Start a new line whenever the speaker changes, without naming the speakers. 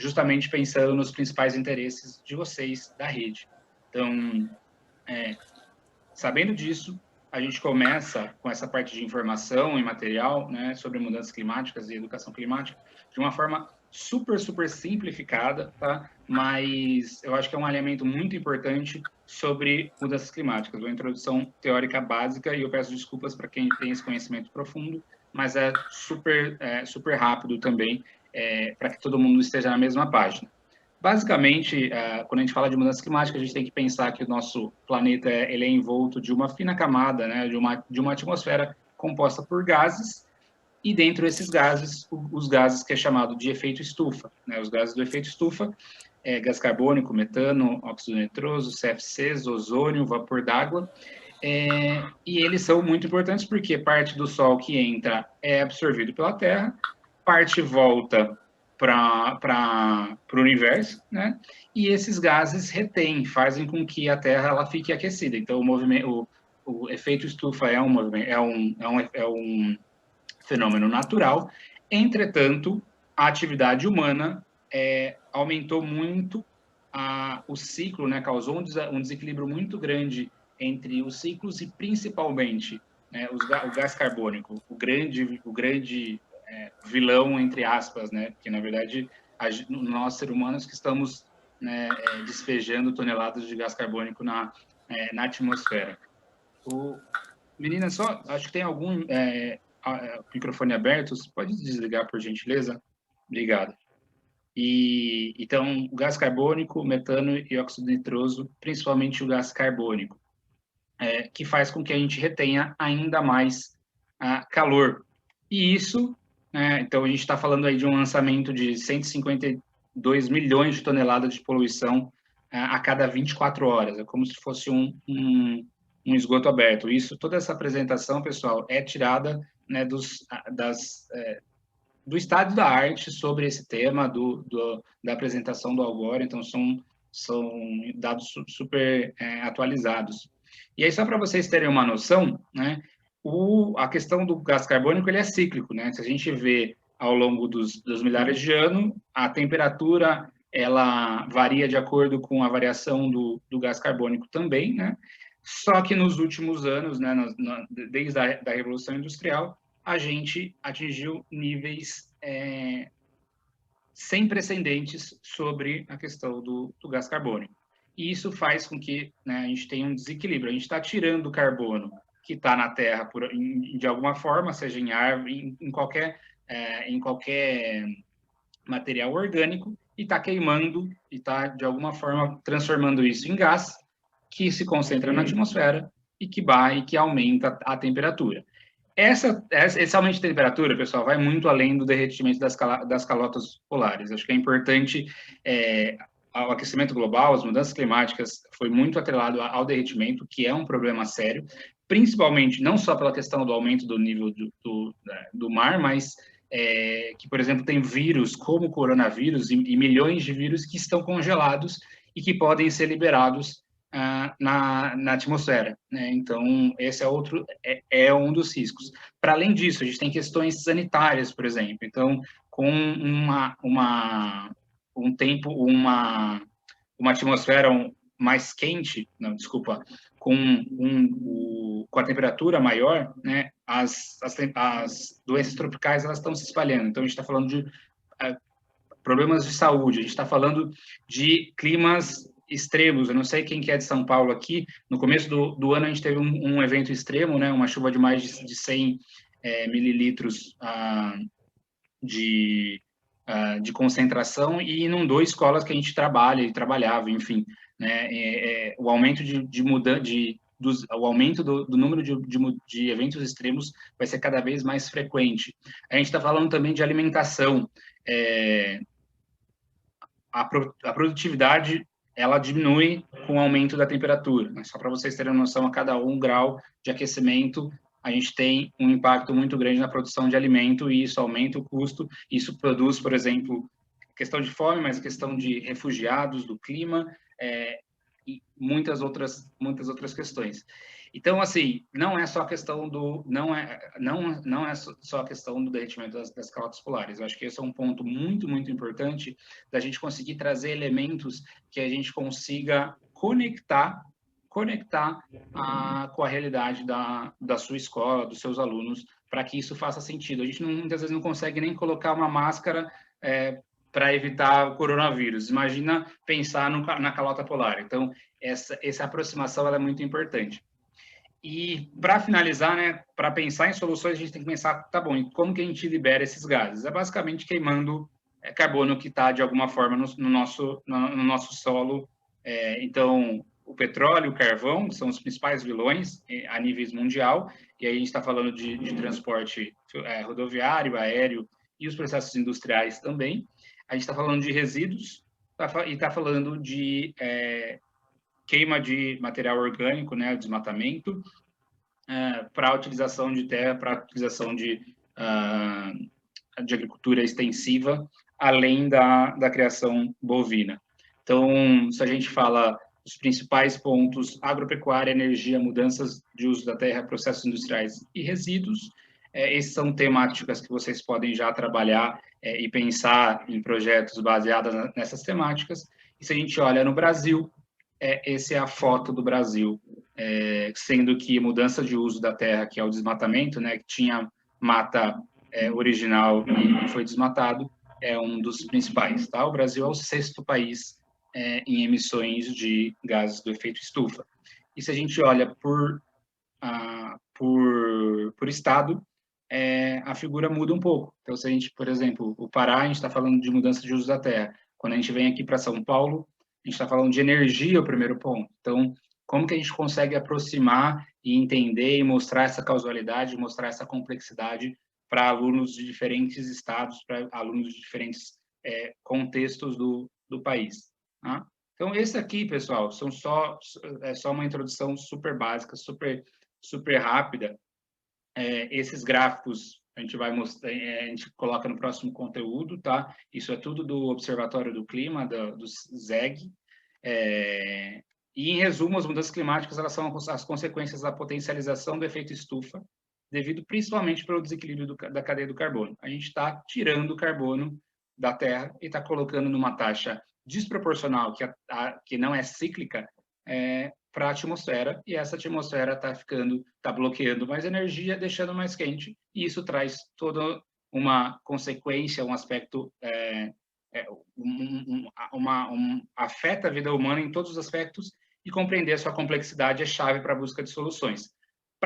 justamente pensando nos principais interesses de vocês da rede. Então, sabendo disso, a gente começa com essa parte de informação e material, né, sobre mudanças climáticas e educação climática, de uma forma super simplificada, tá? Mas eu acho que é um alinhamento muito importante sobre mudanças climáticas, uma introdução teórica básica, e eu peço desculpas para quem tem esse conhecimento profundo, mas é super rápido também, para que todo mundo esteja na mesma página. Basicamente, quando a gente fala de mudança climática, a gente tem que pensar que o nosso planeta ele é envolto de uma fina camada, né, de uma atmosfera composta por gases, e dentro desses gases, os gases que é chamado de efeito estufa, né, os gases do efeito estufa, gás carbônico, metano, óxido nitroso, CFCs, ozônio, vapor d'água, e eles são muito importantes porque parte do Sol que entra é absorvido pela Terra, parte volta para o universo, né? E esses gases retêm, fazem com que a Terra ela fique aquecida. Então, o efeito estufa é um fenômeno natural. Entretanto, a atividade humana aumentou muito o ciclo, né? Causou um desequilíbrio muito grande entre os ciclos e, principalmente, né, o gás carbônico, o grande vilão, entre aspas, né? Porque, na verdade, nós, seres humanos, que estamos, né, despejando toneladas de gás carbônico na atmosfera. Menina, só, acho que tem algum microfone aberto, você pode desligar, por gentileza? Obrigado. Então, o gás carbônico, metano e óxido nitroso, principalmente o gás carbônico, que faz com que a gente retenha ainda mais calor. E isso, então a gente está falando aí de um lançamento de 152 milhões de toneladas de poluição a cada 24 horas, é como se fosse um esgoto aberto. Toda essa apresentação, pessoal, é tirada, né, do estado da arte sobre esse tema, da apresentação do Al Gore, então são dados super atualizados. E aí, só para vocês terem uma noção, né, a questão do gás carbônico ele é cíclico, né? Se a gente vê ao longo dos milhares de anos, a temperatura ela varia de acordo com a variação do gás carbônico também, né? Só que nos últimos anos, né, desde a Revolução Industrial, a gente atingiu níveis sem precedentes sobre a questão do gás carbônico. E isso faz com que, né, a gente tenha um desequilíbrio. A gente está tirando o carbono que está na Terra de alguma forma, seja em árvore, em qualquer material orgânico, e está queimando e está, de alguma forma, transformando isso em gás, que se concentra na atmosfera e que aumenta a temperatura. Esse aumento de temperatura, pessoal, vai muito além do derretimento das calotas polares. Acho que é importante, o aquecimento global, as mudanças climáticas, foi muito atrelado ao derretimento, que é um problema sério, principalmente não só pela questão do aumento do nível do mar, mas que, por exemplo, tem vírus como o coronavírus e milhões de vírus que estão congelados e que podem ser liberados na atmosfera, né? Então, esse é um dos riscos. Para além disso, a gente tem questões sanitárias, por exemplo. Então, com uma atmosfera mais quente, não, desculpa, com a temperatura maior, né, as doenças tropicais elas estão se espalhando. Então, a gente está falando de problemas de saúde, a gente está falando de climas extremos. Eu não sei quem que é de São Paulo aqui, no começo do ano a gente teve um evento extremo, né, uma chuva de mais de 100 mililitros de concentração e inundou escolas que a gente trabalha e trabalhava, enfim, né, o aumento o aumento do número de eventos extremos vai ser cada vez mais frequente. A gente está falando também de alimentação. A produtividade ela diminui com o aumento da temperatura. Né? Só para vocês terem noção, a cada 1 grau de aquecimento, a gente tem um impacto muito grande na produção de alimento e isso aumenta o custo. Isso produz, por exemplo, questão de fome, mas questão de refugiados, do clima. e muitas outras questões. Então, assim, não é só a questão do não é só a questão do derretimento das calotas polares. Eu acho que esse é um ponto muito importante da gente conseguir trazer elementos que a gente consiga conectar com a realidade da sua escola, dos seus alunos, para que isso faça sentido. A gente muitas vezes não consegue nem colocar uma máscara para evitar o coronavírus. Imagina pensar na calota polar. Então, essa aproximação ela é muito importante. E, para finalizar, né, para pensar em soluções, a gente tem que pensar, tá bom, e como que a gente libera esses gases? É basicamente queimando carbono que está, de alguma forma, no nosso solo. Então, o petróleo, o carvão são os principais vilões a nível mundial, e aí a gente está falando de transporte rodoviário, aéreo e os processos industriais também. A gente está falando de resíduos e está falando de queima de material orgânico, né, o desmatamento, para a utilização de terra, para a utilização de agricultura extensiva, além da criação bovina. Então, se a gente fala os principais pontos: agropecuária, energia, mudanças de uso da terra, processos industriais e resíduos, esses são temáticas que vocês podem já trabalhar e pensar em projetos baseados nessas temáticas. E se a gente olha no Brasil, essa é a foto do Brasil, sendo que mudança de uso da terra, que é o desmatamento, né, que tinha mata original e foi desmatado, é um dos principais. Tá? O Brasil é o 6º país em emissões de gases do efeito estufa. E se a gente olha por estado, a figura muda um pouco. Então, se a gente, por exemplo, o Pará, a gente está falando de mudança de uso da terra. Quando a gente vem aqui para São Paulo, a gente está falando de energia, o primeiro ponto. Então, como que a gente consegue aproximar e entender e mostrar essa causalidade, mostrar essa complexidade para alunos de diferentes estados, para alunos de diferentes contextos do país. Tá? Então, esse aqui, pessoal, é só uma introdução super básica, super rápida. Esses gráficos a gente vai mostrar, a gente coloca no próximo conteúdo, tá? Isso é tudo do Observatório do Clima, do ZEG. E, em resumo, as mudanças climáticas elas são as consequências da potencialização do efeito estufa, devido principalmente pelo desequilíbrio da cadeia do carbono. A gente está tirando o carbono da Terra e está colocando numa taxa desproporcional, que não é cíclica, para a atmosfera, e essa atmosfera está bloqueando mais energia, deixando mais quente, e isso traz toda uma consequência, um aspecto, afeta a vida humana em todos os aspectos, e compreender a sua complexidade é chave para a busca de soluções.